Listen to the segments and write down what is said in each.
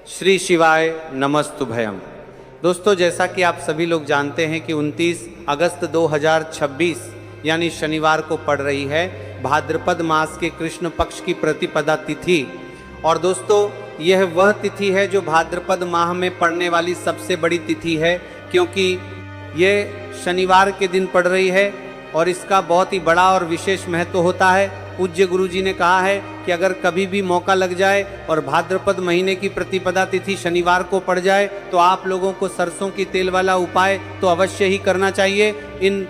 श्री शिवाय नमस्तुभयम। दोस्तों, जैसा कि आप सभी लोग जानते हैं कि 29 अगस्त 2026 यानी शनिवार को पड़ रही है भाद्रपद मास के कृष्ण पक्ष की प्रतिपदा तिथि। और दोस्तों, यह वह तिथि है जो भाद्रपद माह में पड़ने वाली सबसे बड़ी तिथि है, क्योंकि यह शनिवार के दिन पड़ रही है और इसका बहुत ही बड़ा और विशेष महत्व होता है। पूज्य गुरु जी ने कहा है कि अगर कभी भी मौका लग जाए और भाद्रपद महीने की प्रतिपदा तिथि शनिवार को पड़ जाए तो आप लोगों को सरसों की तेल वाला उपाय तो अवश्य ही करना चाहिए। इन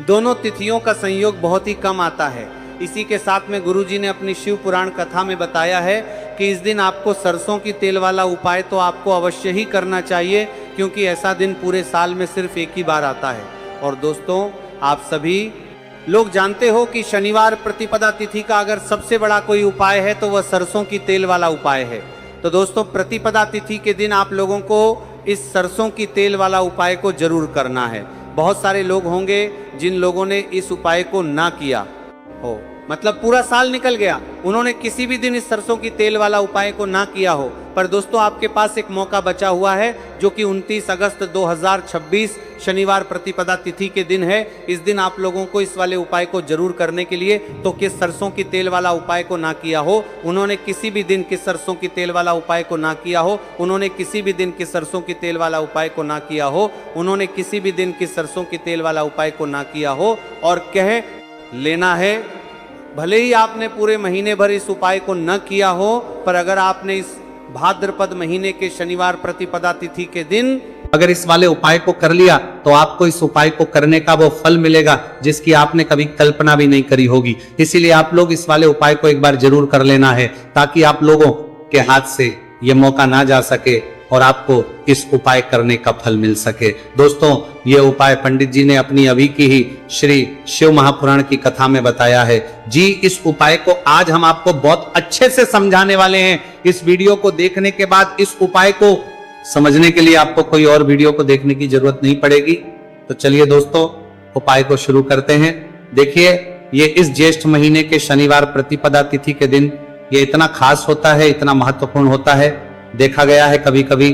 दोनों तिथियों का संयोग बहुत ही कम आता है। इसी के साथ में गुरु जी ने अपनी शिव पुराण कथा में बताया है कि इस दिन आपको सरसों की तेल वाला उपाय तो आपको अवश्य ही करना चाहिए, क्योंकि ऐसा दिन पूरे साल में सिर्फ एक ही बार आता है। और दोस्तों, आप सभी लोग जानते हो कि शनिवार प्रतिपदा तिथि का अगर सबसे बड़ा कोई उपाय है तो वह सरसों की तेल वाला उपाय है। तो दोस्तों, प्रतिपदा तिथि के दिन आप लोगों को इस सरसों की तेल वाला उपाय को जरूर करना है। बहुत सारे लोग होंगे जिन लोगों ने इस उपाय को ना किया हो, मतलब पूरा साल निकल गया, उन्होंने किसी भी दिन इस सरसों की तेल वाला उपाय को ना किया हो। पर दोस्तों, आपके पास एक मौका बचा हुआ है जो कि 29 अगस्त 2026 शनिवार प्रतिपदा तिथि के दिन है। इस दिन आप लोगों को इस वाले उपाय को जरूर करने के लिए तो किस सरसों की तेल वाला उपाय को ना किया हो, उन्होंने किसी भी दिन किस सरसों की तेल वाला उपाय को ना किया हो, उन्होंने किसी भी दिन किस सरसों की तेल वाला उपाय को ना किया हो, उन्होंने किसी भी दिन किस सरसों की तेल वाला उपाय को ना किया हो, और कह लेना है भले ही आपने पूरे महीने भर इस उपाय को न किया हो, पर अगर आपने इस भाद्रपद महीने के शनिवार प्रतिपदा तिथि के दिन अगर इस वाले उपाय को कर लिया तो आपको इस उपाय को करने का वो फल मिलेगा जिसकी आपने कभी कल्पना भी नहीं करी होगी। इसीलिए आप लोग इस वाले उपाय को एक बार जरूर कर लेना है, ताकि आप लोगों के हाथ से ये मौका ना जा सके और आपको इस उपाय करने का फल मिल सके। दोस्तों, ये उपाय पंडित जी ने अपनी अभी की ही श्री शिव महापुराण की कथा में बताया है। जी, इस उपाय को आज हम आपको बहुत अच्छे से समझाने वाले हैं। इस वीडियो को देखने के बाद इस उपाय को समझने के लिए आपको कोई और वीडियो को देखने की जरूरत नहीं पड़ेगी। तो चलिए दोस्तों, उपाय को शुरू करते हैं। देखिए, ये इस ज्येष्ठ महीने के शनिवार प्रतिपदा तिथि के दिन ये इतना खास होता है, इतना महत्वपूर्ण होता है। देखा गया है कभी कभी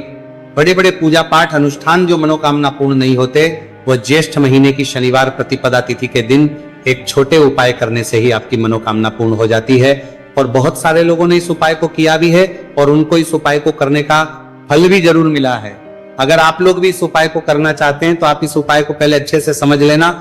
बड़े बड़े पूजा पाठ अनुष्ठान जो मनोकामना पूर्ण नहीं होते, वह ज्येष्ठ महीने की शनिवार प्रतिपदा तिथि के दिन एक छोटे उपाय करने से ही आपकी मनोकामना पूर्ण हो जाती है। और बहुत सारे लोगों ने इस उपाय को किया भी है और उनको इस उपाय को करने का फल भी जरूर मिला है। अगर आप लोग भी इस उपाय को करना चाहते हैं तो आप इस उपाय को पहले अच्छे से समझ लेना,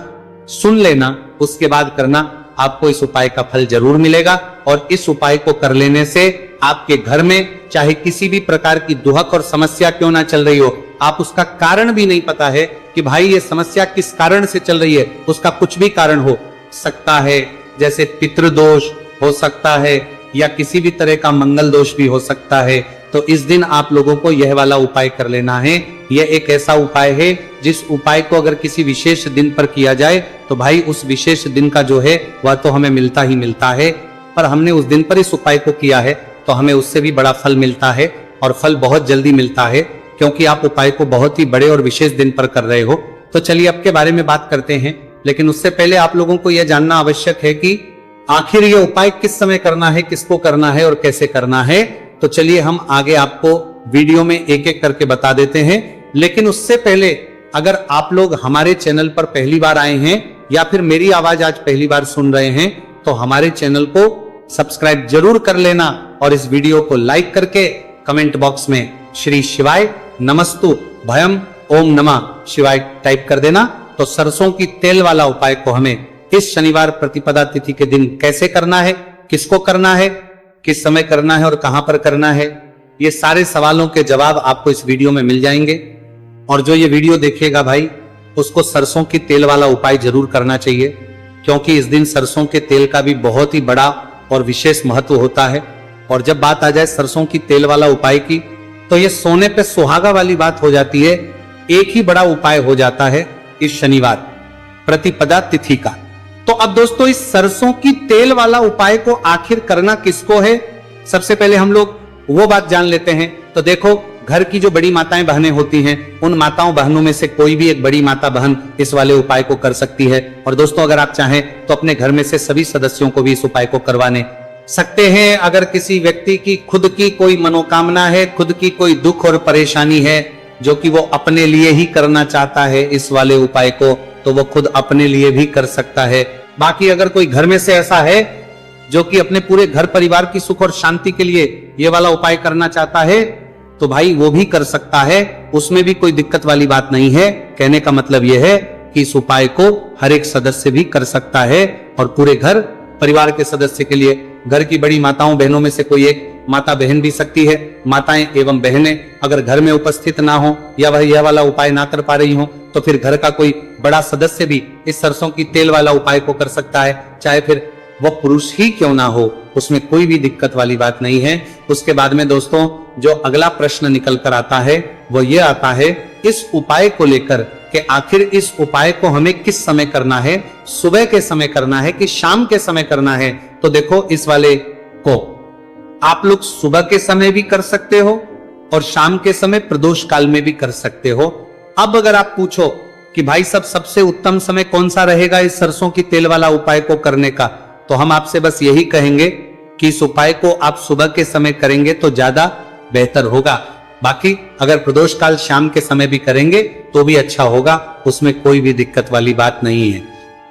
सुन लेना, उसके बाद करना। आपको इस उपाय का फल जरूर मिलेगा। और इस उपाय को कर लेने से आपके घर में चाहे किसी भी प्रकार की दुहक और समस्या क्यों ना चल रही हो, आप उसका कारण भी नहीं पता है कि भाई ये समस्या किस कारण से चल रही है, उसका कुछ भी कारण हो सकता है, जैसे पितृदोष हो सकता है या किसी भी तरह का मंगल दोष भी हो सकता है। तो इस दिन आप लोगों को यह वाला उपाय कर लेना है। यह एक ऐसा उपाय है जिस उपाय को अगर किसी विशेष दिन पर किया जाए तो भाई उस विशेष दिन का जो है वह तो हमें मिलता ही मिलता है। पर हमने उस दिन पर इस उपाय को किया है तो हमें उससे भी बड़ा फल मिलता है, और फल बहुत जल्दी मिलता है, क्योंकि आप उपाय को बहुत ही बड़े और विशेष दिन पर कर रहे हो। तो चलिए अब के बारे में बात करते हैं, लेकिन उससे पहले आप लोगों को यह जानना आवश्यक है कि आखिर ये उपाय किस समय करना है, किसको करना है और कैसे करना है। तो चलिए हम आगे आपको वीडियो में एक एक करके बता देते हैं। लेकिन उससे पहले अगर आप लोग हमारे चैनल पर पहली बार आए हैं या फिर मेरी आवाज आज पहली बार सुन रहे हैं तो हमारे चैनल को सब्सक्राइब जरूर कर लेना और इस वीडियो को लाइक करके कमेंट बॉक्स में श्री शिवाय नमस्तु भयम ओम नमः शिवाय टाइप कर देना। तो सरसों की तेल वाला उपाय को हमें इस शनिवार प्रतिपदा तिथि के दिन कैसे करना है, किसको करना है, किस समय करना है और कहां पर करना है, ये सारे सवालों के जवाब आपको इस वीडियो में मिल जाएंगे। और जो ये वीडियो देखेगा भाई, उसको सरसों की तेल वाला उपाय जरूर करना चाहिए, क्योंकि इस दिन सरसों के तेल का भी बहुत ही बड़ा और विशेष महत्व होता है। और जब बात आ जाए सरसों की तेल वाला उपाय की, तो ये सोने पे सुहागा वाली बात हो जाती है। एक ही बड़ा उपाय हो जाता है इस शनिवार प्रतिपदा तिथि का। तो अब दोस्तों, इस सरसों की तेल वाला उपाय को आखिर करना किसको है, सबसे पहले हम लोग वो बात जान लेते हैं। तो देखो, घर की जो बड़ी माताएं बहनें होती हैं, उन माताओं बहनों में से कोई भी एक बड़ी माता बहन इस वाले उपाय को कर सकती है। और दोस्तों, अगर आप चाहें तो अपने घर में से सभी सदस्यों को भी इस उपाय को करवाने सकते हैं। अगर किसी व्यक्ति की खुद की कोई मनोकामना है, खुद की कोई दुख और परेशानी है जो कि वो अपने लिए ही करना चाहता है इस वाले उपाय को, तो वो खुद अपने लिए भी कर सकता है। बाकी अगर कोई घर में से ऐसा है जो कि अपने पूरे घर परिवार की सुख और शांति के लिए ये वाला उपाय करना चाहता है, तो भाई वो भी कर सकता है, उसमें भी कोई दिक्कत वाली बात नहीं है। कहने का मतलब यह है कि इस उपाय को हर एक सदस्य भी कर सकता है और पूरे घर परिवार के सदस्य के लिए, घर की बड़ी माताओं बहनों में से कोई एक माता बहन भी सकती है। माताएं एवं बहनें अगर घर में उपस्थित ना हो या वह यह वाला उपाय ना कर पा रही हो, तो फिर घर का कोई बड़ा सदस्य भी इस सरसों की तेल वाला उपाय को कर सकता है, चाहे फिर वह पुरुष ही क्यों ना हो, उसमें कोई भी दिक्कत वाली बात नहीं है। उसके बाद में दोस्तों जो अगला प्रश्न निकल कर आता है वो ये आता है इस उपाय को लेकर कि आखिर इस उपाय को हमें किस समय करना है, सुबह के समय करना है कि शाम के समय करना है। तो देखो इस वाले को आप लोग सुबह के समय भी कर सकते हो और शाम के समय प्रदोष काल में भी कर सकते हो। अब अगर आप पूछो कि भाई सब सबसे उत्तम समय कौन सा रहेगा इस सरसों की तेल वाला उपाय को करने का, तो हम आपसे बस यही कहेंगे कि इस उपाय को आप सुबह के समय करेंगे तो ज्यादा बेहतर होगा। बाकी अगर प्रदोष काल शाम के समय भी करेंगे तो भी अच्छा होगा, उसमें कोई भी दिक्कत वाली बात नहीं है।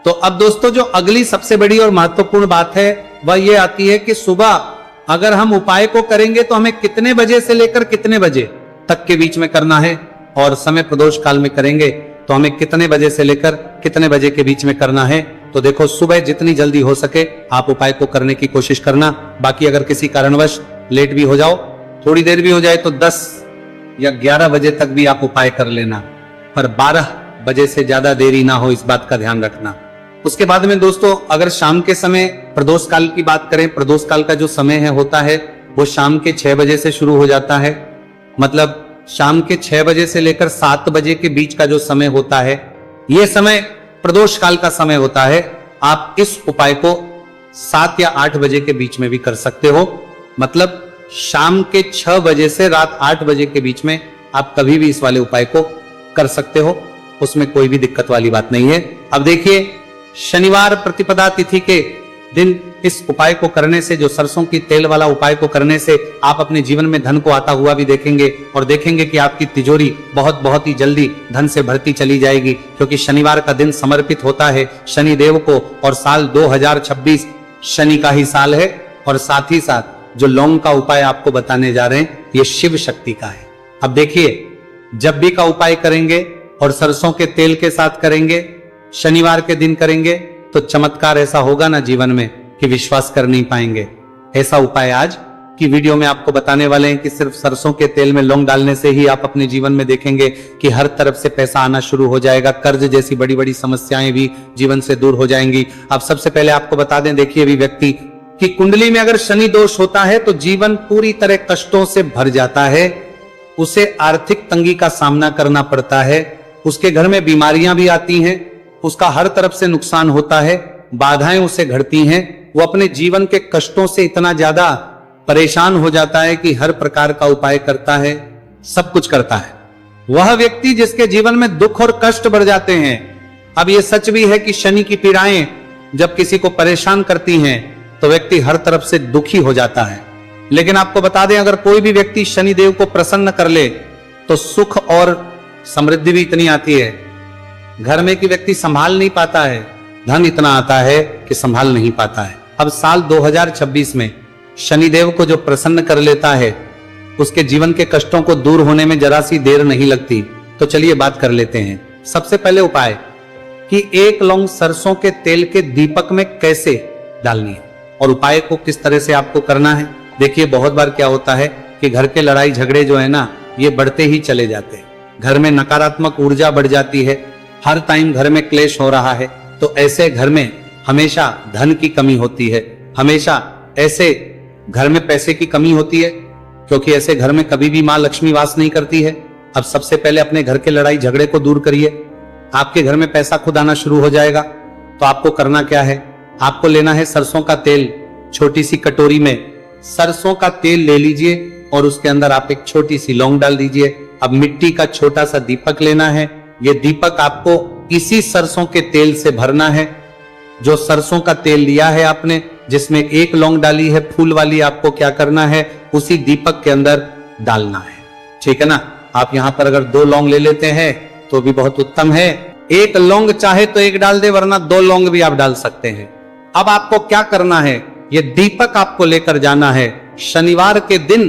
तो अब दोस्तों जो अगली सबसे बड़ी और महत्वपूर्ण बात है वह ये आती है कि सुबह अगर हम उपाय को करेंगे तो हमें कितने बजे से लेकर कितने बजे तक के बीच में करना है, और समय प्रदोष काल में करेंगे तो हमें कितने बजे से लेकर कितने बजे के बीच में करना है। तो देखो सुबह जितनी जल्दी हो सके आप उपाय को करने की कोशिश करना। बाकी अगर किसी कारणवश लेट भी हो जाओ, थोड़ी देर भी हो जाए, तो 10 या 11 बजे तक भी आप उपाय कर लेना, पर 12 बजे से ज्यादा देरी ना हो, इस बात का ध्यान रखना। उसके बाद में दोस्तों अगर शाम के समय प्रदोष काल की बात करें, प्रदोष काल का जो समय है होता है वो शाम के 6 बजे से शुरू हो जाता है। मतलब शाम के 6 बजे से लेकर 7 बजे के बीच का जो समय होता है, यह समय प्रदोष काल का समय होता है। आप इस उपाय को 7 या 8 बजे के बीच में भी कर सकते हो। मतलब शाम के 6 बजे से रात 8 बजे के बीच में आप कभी भी इस वाले उपाय को कर सकते हो, उसमें कोई भी दिक्कत वाली बात नहीं है। अब देखिए शनिवार प्रतिपदा तिथि के दिन इस उपाय को करने से, जो सरसों की तेल वाला उपाय को करने से आप अपने जीवन में धन को आता हुआ भी देखेंगे और देखेंगे कि आपकी तिजोरी बहुत ही जल्दी धन से भरती चली जाएगी, क्योंकि शनिवार का दिन समर्पित होता है शनि देव को और साल 2026 शनि का ही साल है। और साथ ही साथ जो लौंग का उपाय आपको बताने जा रहे हैं ये शिव शक्ति का है। अब देखिए जब भी का उपाय करेंगे और सरसों के तेल के साथ करेंगे, शनिवार के दिन करेंगे, तो चमत्कार ऐसा होगा ना जीवन में कि विश्वास कर नहीं पाएंगे। ऐसा उपाय आज की वीडियो में आपको बताने वाले हैं कि सिर्फ सरसों के तेल में लौंग डालने से ही आप अपने जीवन में देखेंगे कि हर तरफ से पैसा आना शुरू हो जाएगा, कर्ज जैसी बड़ी बड़ी समस्याएं भी जीवन से दूर हो जाएंगी। अब सबसे पहले आपको बता दें, देखिए भी व्यक्ति की कुंडली में अगर शनि दोष होता है तो जीवन पूरी तरह कष्टों से भर जाता है, उसे आर्थिक तंगी का सामना करना पड़ता है, उसके घर में बीमारियां भी आती हैं, उसका हर तरफ से नुकसान होता है, बाधाएं उसे घड़ती हैं, वो अपने जीवन के कष्टों से इतना ज्यादा परेशान हो जाता है कि हर प्रकार का उपाय करता है, सब कुछ करता है। वह व्यक्ति जिसके जीवन में दुख और कष्ट बढ़ जाते हैं। अब यह सच भी है कि शनि की पीड़ाएं जब किसी को परेशान करती हैं तो व्यक्ति हर तरफ से दुखी हो जाता है। लेकिन आपको बता दें अगर कोई भी व्यक्ति शनि देव को प्रसन्न कर ले तो सुख और समृद्धि भी इतनी आती है, घर में कि व्यक्ति संभाल नहीं पाता है, धन इतना आता है कि संभाल नहीं पाता है। अब साल 2026 में शनिदेव को जो प्रसन्न कर लेता है उसके जीवन के कष्टों को दूर होने में जरा सी देर नहीं लगती। तो चलिए बात कर लेते हैं। सबसे पहले उपाय कि 1 लौंग सरसों के तेल के दीपक में कैसे डालनी है और उपाय को किस तरह से आपको करना है। देखिए बहुत बार क्या होता है कि घर के लड़ाई झगड़े जो है ना ये बढ़ते ही चले जाते हैं, घर में नकारात्मक ऊर्जा बढ़ जाती है, हर टाइम घर में क्लेश हो रहा है। तो ऐसे घर में हमेशा धन की कमी होती है, हमेशा ऐसे घर में पैसे की कमी होती है, क्योंकि ऐसे घर में कभी भी मां लक्ष्मी वास नहीं करती है। अब सबसे पहले अपने घर के लड़ाई झगड़े को दूर करिए, आपके घर में पैसा खुद आना शुरू हो जाएगा। तो आपको करना क्या है, आपको लेना है सरसों का तेल। छोटी सी कटोरी में सरसों का तेल ले लीजिए और उसके अंदर आप एक छोटी सी लौंग डाल दीजिए। अब मिट्टी का छोटा सा दीपक लेना है, यह दीपक आपको इसी सरसों के तेल से भरना है। जो सरसों का तेल लिया है आपने जिसमें एक लौंग डाली है फूल वाली, आपको क्या करना है, उसी दीपक के अंदर डालना है। ठीक है ना। आप यहां पर अगर 2 लौंग ले लेते हैं तो भी बहुत उत्तम है। एक लौंग चाहे तो एक डाल दे, वरना 2 लौंग भी आप डाल सकते हैं। अब आपको क्या करना है, ये दीपक आपको लेकर जाना है शनिवार के दिन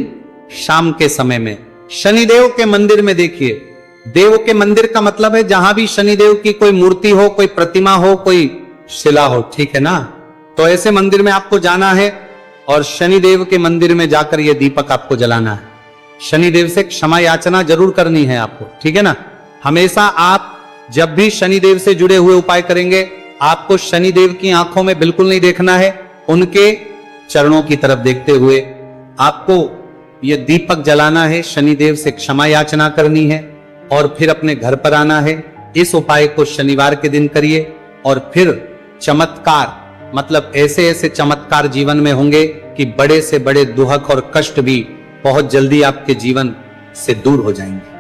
शाम के समय में शनिदेव के मंदिर में। देखिए, देव के मंदिर का मतलब है जहां भी शनिदेव की कोई मूर्ति हो, कोई प्रतिमा हो, कोई शिला हो। ठीक है ना। तो ऐसे मंदिर में आपको जाना है और शनिदेव के मंदिर में जाकर यह दीपक आपको जलाना है। शनिदेव से क्षमा याचना जरूर करनी है आपको। ठीक है ना। हमेशा आप जब भी शनिदेव से जुड़े हुए उपाय करेंगे, आपको शनिदेव की आंखों में बिल्कुल नहीं देखना है, उनके चरणों की तरफ देखते हुए आपको यह दीपक जलाना है, शनिदेव से क्षमा याचना करनी है और फिर अपने घर पर आना है। इस उपाय को शनिवार के दिन करिए और फिर चमत्कार, मतलब ऐसे ऐसे चमत्कार जीवन में होंगे कि बड़े से बड़े दुख और कष्ट भी बहुत जल्दी आपके जीवन से दूर हो जाएंगे।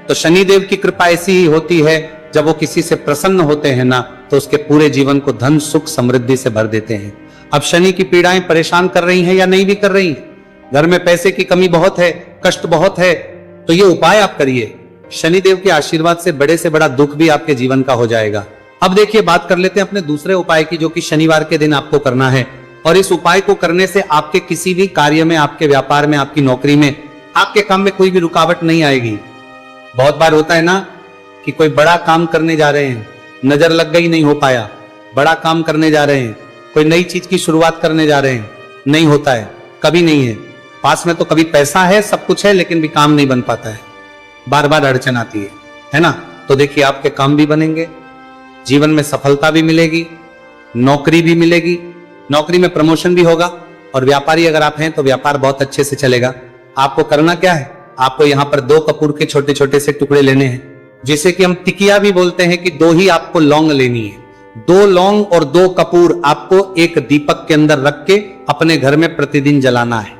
तो शनिदेव की कृपा ऐसी ही होती है, जब वो किसी से प्रसन्न होते हैं ना, तो उसके पूरे जीवन को धन सुख समृद्धि से भर देते हैं। अब शनि की पीड़ाएं परेशान कर रही हैं या नहीं भी कर रही हैं, घर में पैसे की कमी बहुत है, कष्ट बहुत है, तो ये उपाय आप करिए, शनिदेव के आशीर्वाद से बड़े से बड़ा दुख भी आपके जीवन का हो जाएगा। अब देखिए, बात कर लेते हैं अपने दूसरे उपाय की, जो कि शनिवार के दिन आपको करना है। और इस उपाय को करने से आपके किसी भी कार्य में, आपके व्यापार में, आपकी नौकरी में, आपके काम में कोई भी रुकावट नहीं आएगी। बहुत बार होता है ना कि कोई बड़ा काम करने जा रहे हैं, नजर लग गई, नहीं हो पाया। बड़ा काम करने जा रहे हैं, कोई नई चीज की शुरुआत करने जा रहे हैं, नहीं होता है, कभी नहीं है। पास में तो कभी पैसा है, सब कुछ है, लेकिन भी काम नहीं बन पाता है, बार बार अड़चन आती है ना। तो देखिए, आपके काम भी बनेंगे, जीवन में सफलता भी मिलेगी, नौकरी भी मिलेगी, नौकरी में प्रमोशन भी होगा, और व्यापारी अगर आप हैं तो व्यापार बहुत अच्छे से चलेगा। आपको करना क्या है, आपको यहाँ पर 2 कपूर के छोटे छोटे से टुकड़े लेने हैं, जिसे कि हम टिकिया भी बोलते हैं, कि 2 ही आपको लौंग लेनी है। 2 लौंग और 2 कपूर आपको एक दीपक के अंदर रख के अपने घर में प्रतिदिन जलाना है,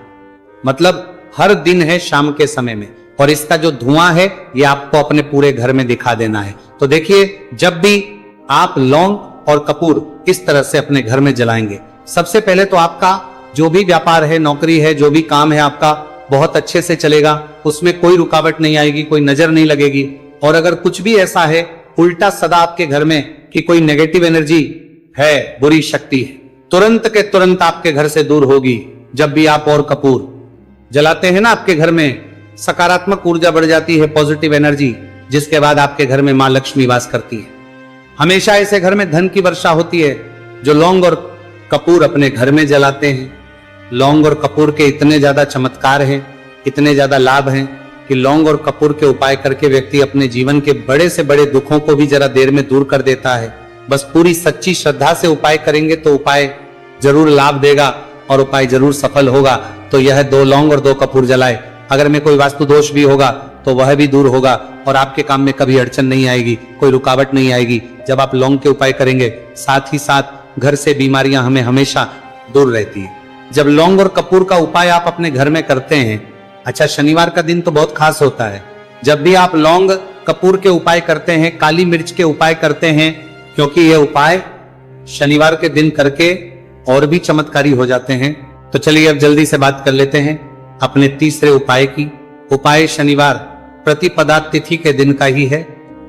मतलब हर दिन है शाम के समय में। और इसका जो धुआं है ये आपको अपने पूरे घर में दिखा देना है। तो देखिए, जब भी आप लौंग और कपूर इस तरह से अपने घर में जलाएंगे, सबसे पहले तो आपका जो भी व्यापार है, नौकरी है, जो भी काम है आपका बहुत अच्छे से चलेगा, उसमें कोई रुकावट नहीं आएगी, कोई नजर नहीं लगेगी। और अगर कुछ भी ऐसा है उल्टा सदा आपके घर में कि कोई नेगेटिव एनर्जी है, बुरी शक्ति है, तुरंत के तुरंत आपके घर से दूर होगी। जब भी आप और कपूर जलाते हैं ना, आपके घर में सकारात्मक ऊर्जा बढ़ जाती है, पॉजिटिव एनर्जी, जिसके बाद आपके घर में मां लक्ष्मी वास करती है। हमेशा ऐसे घर में धन की वर्षा होती है जो लौंग और कपूर अपने घर में जलाते हैं। लौंग और कपूर के इतने ज्यादा चमत्कार हैं, इतने ज्यादा लाभ हैं कि लौंग और कपूर के उपाय करके व्यक्ति अपने जीवन के बड़े से बड़े दुखों को भी जरा देर में दूर कर देता है। बस पूरी सच्ची श्रद्धा से उपाय करेंगे तो उपाय जरूर लाभ देगा और उपाय जरूर सफल होगा। तो यह 2 लौंग और 2 कपूर जलाए। अगर में कोई वास्तु दोष भी होगा तो वह भी दूर होगा और आपके काम में कभी अड़चन नहीं आएगी, कोई रुकावट नहीं आएगी जब आप लौंग के उपाय करेंगे। साथ ही साथ घर से बीमारियां हमें हमेशा दूर रहती है। जब लौंग और कपूर का उपाय आप अपने घर में करते हैं, अच्छा शनिवार का दिन तो बहुत खास होता है। जब भी आप लौंग कपूर के उपाय करते हैं, काली मिर्च के उपाय करते हैं, क्योंकि ये उपाय शनिवार के दिन करके और भी चमत्कारी हो जाते हैं। तो चलिए अब जल्दी से बात कर लेते हैं अपने तीसरे उपाय की। उपाय शनिवार प्रतिपदा तिथि के दिन का ही है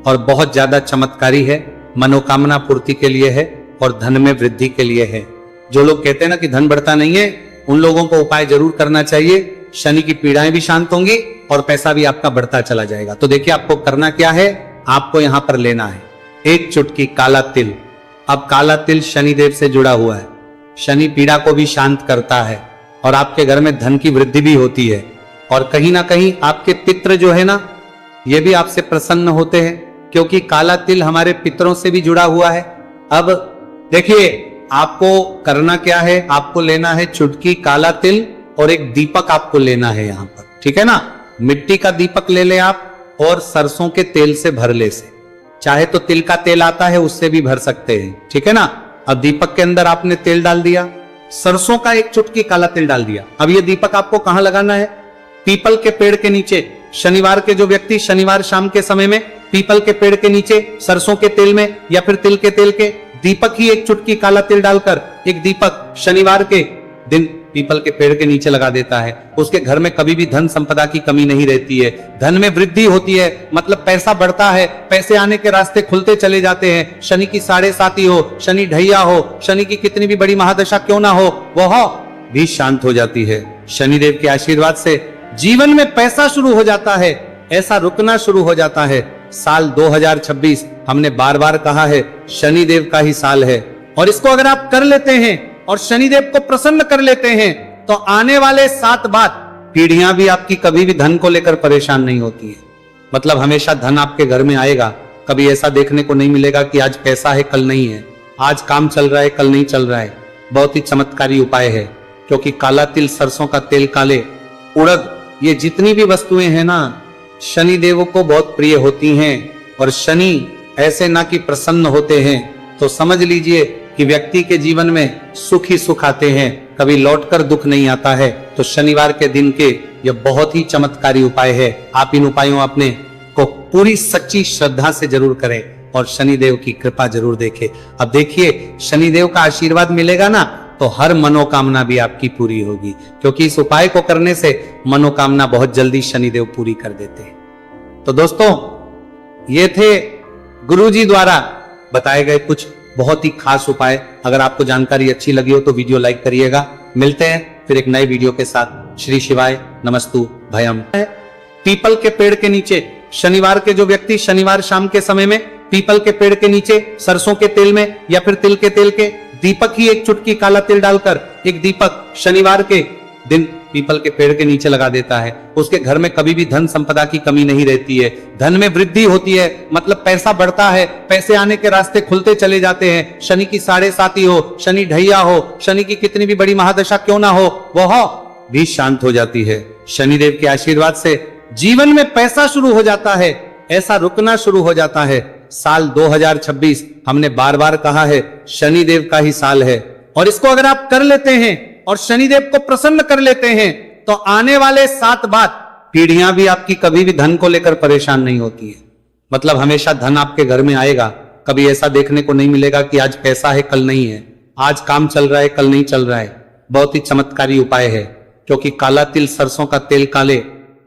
और बहुत ज्यादा चमत्कारी है, मनोकामना पूर्ति के लिए है और धन में वृद्धि के लिए है। जो लोग कहते हैं ना कि धन बढ़ता नहीं है, उन लोगों को उपाय जरूर करना चाहिए। शनि की पीड़ाएं भी शांत होंगी और पैसा भी आपका बढ़ता चला जाएगा। तो देखिए आपको करना क्या है, आपको यहां पर लेना है 1 चुटकी काला तिल। अब काला तिल शनिदेव से जुड़ा हुआ है, शनि पीड़ा को भी शांत करता है और आपके घर में धन की वृद्धि भी होती है। और कहीं ना कहीं आपके पितृ जो है ना, ये भी आपसे प्रसन्न होते हैं, क्योंकि काला तिल हमारे पितरों से भी जुड़ा हुआ है। अब देखिए आपको करना क्या है, आपको लेना है चुटकी काला तिल और एक दीपक आपको लेना है यहां पर, ठीक है ना। मिट्टी का दीपक ले ले आप और सरसों के तेल से भर ले से, चाहे तो तिल का तेल आता है उससे भी भर सकते हैं, ठीक है ना। अब दीपक के अंदर आपने तेल डाल दिया, सरसों का 1 चुटकी काला तिल डाल दिया। अब ये दीपक आपको कहां लगाना है, पीपल के पेड़ के नीचे। शनिवार के जो व्यक्ति शनिवार शाम के समय में पीपल के पेड़ के नीचे सरसों के तेल में या फिर तिल के तेल के दीपक ही एक चुटकी काला तिल डालकर एक दीपक शनिवार के दिन पीपल के पेड़ के नीचे लगा देता है, उसके घर में कभी भी धन संपदा की कमी नहीं रहती है, धन में वृद्धि होती है, मतलब पैसा बढ़ता है, पैसे आने के रास्ते खुलते चले जाते हैं। शनि की 7.5 हो, शनि ढैया हो, शनि की कितनी भी बड़ी महादशा क्यों ना हो, वह भी शांत हो जाती है। शनिदेव के आशीर्वाद से जीवन में पैसा शुरू हो जाता है, ऐसा रुकना शुरू हो जाता है। साल 2026 हमने बार बार कहा है शनिदेव का ही साल है, और इसको अगर आप कर लेते हैं और शनिदेव को प्रसन्न कर लेते हैं तो आने वाले 7 बाद पीढ़ियां भी आपकी कभी भी धन को लेकर परेशान नहीं होती है। मतलब हमेशा धन आपके घर में आएगा, कभी ऐसा देखने को नहीं मिलेगा कि आज पैसा है कल नहीं है, आज काम चल रहा है कल नहीं चल रहा है। बहुत ही चमत्कारी उपाय है, क्योंकि काला तिल, सरसों का तेल, काले उड़द, ये जितनी भी वस्तुएं हैं ना, शनिदेव को बहुत प्रिय होती हैं। और शनि ऐसे ना कि प्रसन्न होते हैं तो समझ लीजिए कि व्यक्ति के जीवन में सुख ही सुख आते हैं, कभी लौटकर दुख नहीं आता है। तो शनिवार के दिन के ये बहुत ही चमत्कारी उपाय है। आप इन उपायों अपने को पूरी सच्ची श्रद्धा से जरूर करें और शनिदेव की कृपा जरूर देखें। अब देखिए, शनिदेव का आशीर्वाद मिलेगा ना तो हर मनोकामना भी आपकी पूरी होगी, क्योंकि इस उपाय को करने से मनोकामना बहुत जल्दी शनिदेव पूरी कर देते हैं। तो दोस्तों, ये थे गुरुजी द्वारा बताए गए कुछ बहुत ही खास उपाय। अगर आपको जानकारी अच्छी लगी हो तो वीडियो लाइक करिएगा। मिलते हैं फिर एक नए वीडियो के साथ। श्री शिवाय नमस्तु भयम। पीपल के पेड़ के नीचे शनिवार के जो व्यक्ति शनिवार शाम के समय में पीपल के पेड़ के नीचे सरसों के तेल में या फिर तिल के तेल के दीपक ही एक चुटकी काला तिल डालकर एक दीपक शनिवार के दिन पीपल के पेड़ के नीचे लगा देता है, उसके घर में कभी भी धन संपदा की कमी नहीं रहती है, धन में वृद्धि होती है, मतलब पैसा बढ़ता है, पैसे आने के रास्ते खुलते चले जाते हैं। शनि की 7.5 हो, शनि ढैया हो, शनि की कितनी भी बड़ी महादशा क्यों ना हो, वह भी शांत हो जाती है। शनिदेव के आशीर्वाद से जीवन में पैसा शुरू हो जाता है, ऐसा रुकना शुरू हो जाता है। साल 2026 हमने बार बार कहा है शनिदेव का ही साल है, और इसको अगर आप कर लेते हैं और शनिदेव को प्रसन्न कर लेते हैं तो आने वाले 7 बाद पीढ़ियां भी आपकी कभी भी धन को लेकर परेशान नहीं होती है। मतलब हमेशा धन आपके घर में आएगा, कभी ऐसा देखने को नहीं मिलेगा कि आज पैसा है कल नहीं है, आज काम चल रहा है कल नहीं चल रहा है। बहुत ही चमत्कारी उपाय है, क्योंकि काला तिल, सरसों का तेल, काले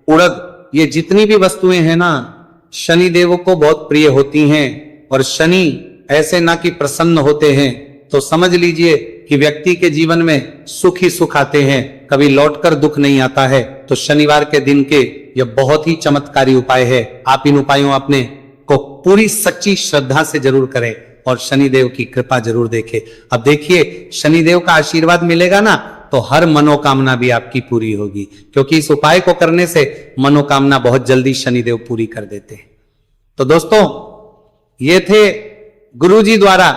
उड़द, ये जितनी भी वस्तुएं हैं ना, शनिदेव को बहुत प्रिय होती हैं। और शनि ऐसे ना कि प्रसन्न होते हैं तो समझ लीजिए कि व्यक्ति के जीवन में सुख ही सुख आते हैं, कभी लौटकर दुख नहीं आता है। तो शनिवार के दिन के ये बहुत ही चमत्कारी उपाय है। आप इन उपायों अपने को पूरी सच्ची श्रद्धा से जरूर करें और शनिदेव की कृपा जरूर देखें। अब देखिए, शनिदेव का आशीर्वाद मिलेगा ना तो हर मनोकामना भी आपकी पूरी होगी, क्योंकि इस उपाय को करने से मनोकामना बहुत जल्दी शनिदेव पूरी कर देते हैं। तो दोस्तों, ये थे गुरुजी द्वारा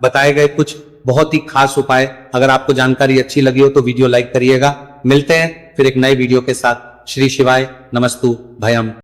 बताए गए कुछ बहुत ही खास उपाय। अगर आपको जानकारी अच्छी लगी हो तो वीडियो लाइक करिएगा। मिलते हैं फिर एक नए वीडियो के साथ। श्री शिवाय नमस्तु भयम।